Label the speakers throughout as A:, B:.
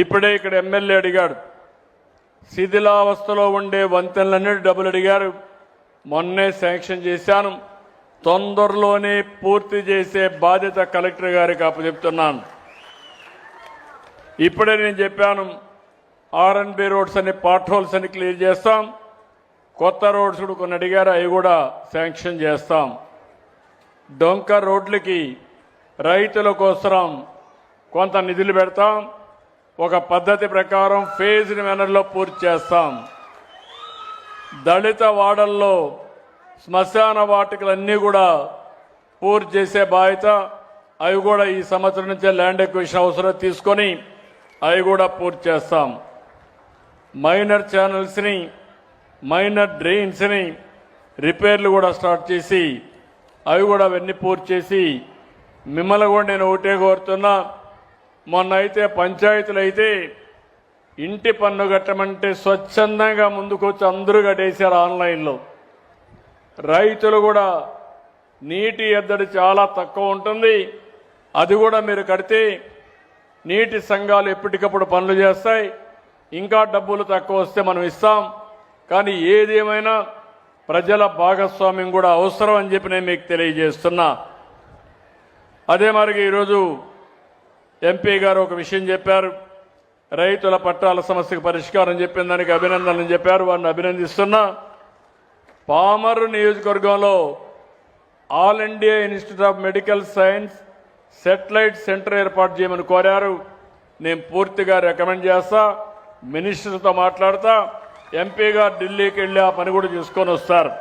A: ఇప్పుడే ఇక్కడ ఎమ్మెల్యే అడిగాడు, శిథిలావస్థలో ఉండే వంతెనలన్నీ డబ్బులు అడిగారు. మొన్నే శాంక్షన్ చేశాను, తొందరలోనే పూర్తి చేసే బాధ్యత కలెక్టర్ గారికి అప్పచెప్తున్నాను. ఇప్పుడే నేను చెప్పాను, R&B రోడ్స్ అన్ని పార్ట్ హోల్స్ అని క్లియర్ చేస్తాం. కొత్త రోడ్స్ కూడా కొన్ని అడిగారు, అవి కూడా శాంక్షన్ చేస్తాం. డొంక రోడ్లకి రైతుల కోసం కొంత నిధులు పెడతాం. ఒక పద్ధతి ప్రకారం ఫేజ్డ్ మేనర్లో పూర్తి చేస్తాం. దళిత వాడల్లో శ్మశాన వాటికలన్నీ కూడా పూర్తి చేసే బాధ్యత, అవి కూడా ఈ సంవత్సరం నుంచే ల్యాండ్ ఎక్విజిషన్ అవసరం తీసుకొని అవి కూడా పూర్తి చేస్తాం. మైనర్ ఛానల్స్ని, మైనర్ డ్రైన్స్ని రిపేర్లు కూడా స్టార్ట్ చేసి అవి కూడా అవన్నీ పూర్తి చేసి మిమ్మల్ని కూడా నేను ఒకటే కోరుతున్నా. మొన్న అయితే పంచాయతీలు అయితే ఇంటి పన్ను కట్టమంటే స్వచ్ఛందంగా ముందుకొచ్చి అందరూ కట్టేశారు ఆన్లైన్లో. రైతులు కూడా నీటి ఎద్దడి చాలా తక్కువ ఉంటుంది, అది కూడా మీరు కడితే నీటి సంఘాలు ఎప్పటికప్పుడు పనులు చేస్తాయి. ఇంకా డబ్బులు తక్కువ వస్తే మనం ఇస్తాం. కానీ ఏదేమైనా ప్రజల భాగస్వామ్యం కూడా అవసరం అని చెప్పి నేను మీకు తెలియజేస్తున్నా. అదే మరి ఈరోజు ఎంపీ గారు ఒక విషయం చెప్పారు, రైతుల పట్టాల సమస్యకు పరిష్కారం చెప్పిన దానికి అభినందనలు చెప్పారు, వారిని అభినందిస్తున్నా. పామరు నియోజకవర్గంలో all India institute of medical science satellite centre ఏర్పాటు చేయమని కోరారు. నేను పూర్తిగా రికమెండ్ చేస్తా, మినిస్టర్తో మాట్లాడతా. ఎంపీ గారు ఢిల్లీకి వెళ్ళి ఆ పని కూడా చూసుకొని వస్తారు.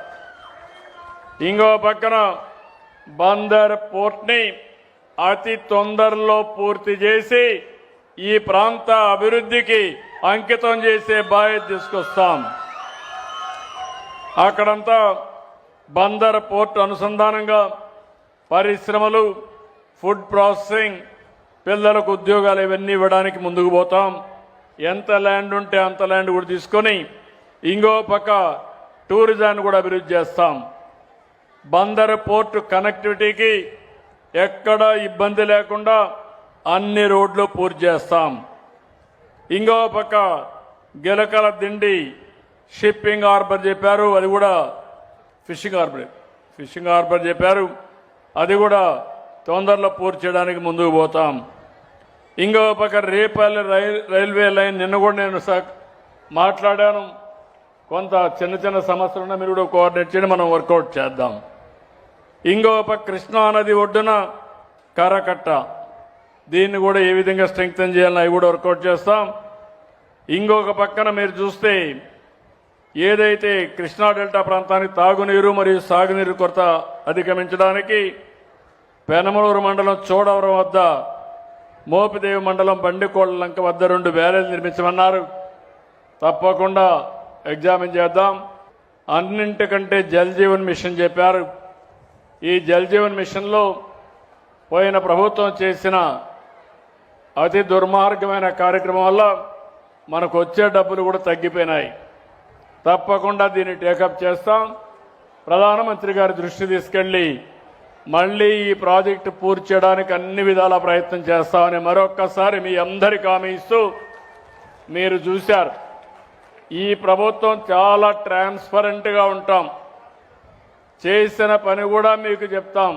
A: ఇంకో పక్కన బందర్ పోర్ట్ని అతి తొందరలో పూర్తి చేసి ఈ ప్రాంత అభివృద్ధికి అంకితం చేసే బాధ్యత తీసుకొస్తాం. అక్కడంతా బందర్ పోర్ట్ అనుసంధానంగా పరిశ్రమలు, ఫుడ్ ప్రాసెసింగ్, పిల్లలకు ఉద్యోగాలు ఇవన్నీ ఇవ్వడానికి ముందుకు పోతాం. ఎంత ల్యాండ్ ఉంటే అంత ల్యాండ్ కూడా తీసుకొని ఇంకో పక్క టూరిజాన్ని కూడా అభివృద్ధి చేస్తాం. బందర్ పోర్టు కనెక్టివిటీకి ఎక్కడ ఇబ్బంది లేకుండా అన్ని రోడ్లు పూర్తి చేస్తాం. ఇంకో పక్క గిలకల దిండి షిప్పింగ్ హార్బర్ చెప్పారు, అది కూడా ఫిషింగ్ హార్బర్ చెప్పారు, అది కూడా తొందరలో పూర్తి చేయడానికి ముందుకు పోతాం. ఇంకో పక్క రేపల్లి రైల్వే లైన్ నిన్న కూడా నేను మాట్లాడాను. కొంత చిన్న చిన్న సమస్యలు ఉన్నా మీరు కూడా కోఆర్డినేట్ చేయండి, మనం వర్కౌట్ చేద్దాం. ఇంకో పక్క కృష్ణా నది ఒడ్డున కరకట్ట, దీన్ని కూడా ఏ విధంగా స్ట్రెంగ్తన్ చేయాలని అవి కూడా వర్కౌట్ చేస్తాం. ఇంకొక పక్కన మీరు చూస్తే ఏదైతే కృష్ణా డెల్టా ప్రాంతానికి తాగునీరు మరియు సాగునీరు కొరత అధిగమించడానికి పెనమలూరు మండలం చోడవరం వద్ద, మోపిదేవి మండలం బండికోళ్ల లంక వద్ద 2 బ్యారేజ్ నిర్మించమన్నారు. తప్పకుండా ఎగ్జామిన్ చేద్దాం. అన్నింటికంటే జల్ జీవన్ మిషన్ చెప్పారు. ఈ జల్ జీవన్ మిషన్లో పోయిన ప్రభుత్వం చేసిన అతి దుర్మార్గమైన కార్యక్రమం వల్ల మనకు వచ్చే డబ్బులు కూడా తగ్గిపోయినాయి. తప్పకుండా దీన్ని టేకప్ చేస్తాం. ప్రధానమంత్రి గారి దృష్టి తీసుకెళ్లి మళ్లీ ఈ ప్రాజెక్టు పూర్తి చేయడానికి అన్ని విధాల ప్రయత్నం చేస్తామని మరొక్కసారి మీ అందరికీ హామీ ఇస్తూ, మీరు చూశారు ఈ ప్రభుత్వం చాలా ట్రాన్స్పరెంట్గా ఉంటాం. చేసిన పని కూడా మీకు చెప్తాం,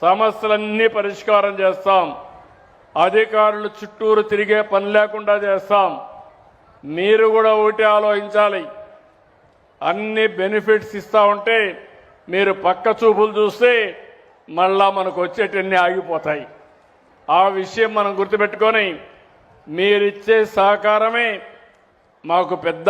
A: సమస్యలన్నీ పరిష్కారం చేస్తాం. అధికారులు చుట్టూరు తిరిగే పని లేకుండా చేస్తాం. మీరు కూడా ఒకటి ఆలోచించాలి, అన్ని బెనిఫిట్స్ ఇస్తా ఉంటే మీరు పక్క చూపులు చూస్తే మళ్ళా మనకు వచ్చేటన్నీ ఆగిపోతాయి. ఆ విషయం మనం గుర్తుపెట్టుకొని మీరిచ్చే సహకారమే మాకు పెద్ద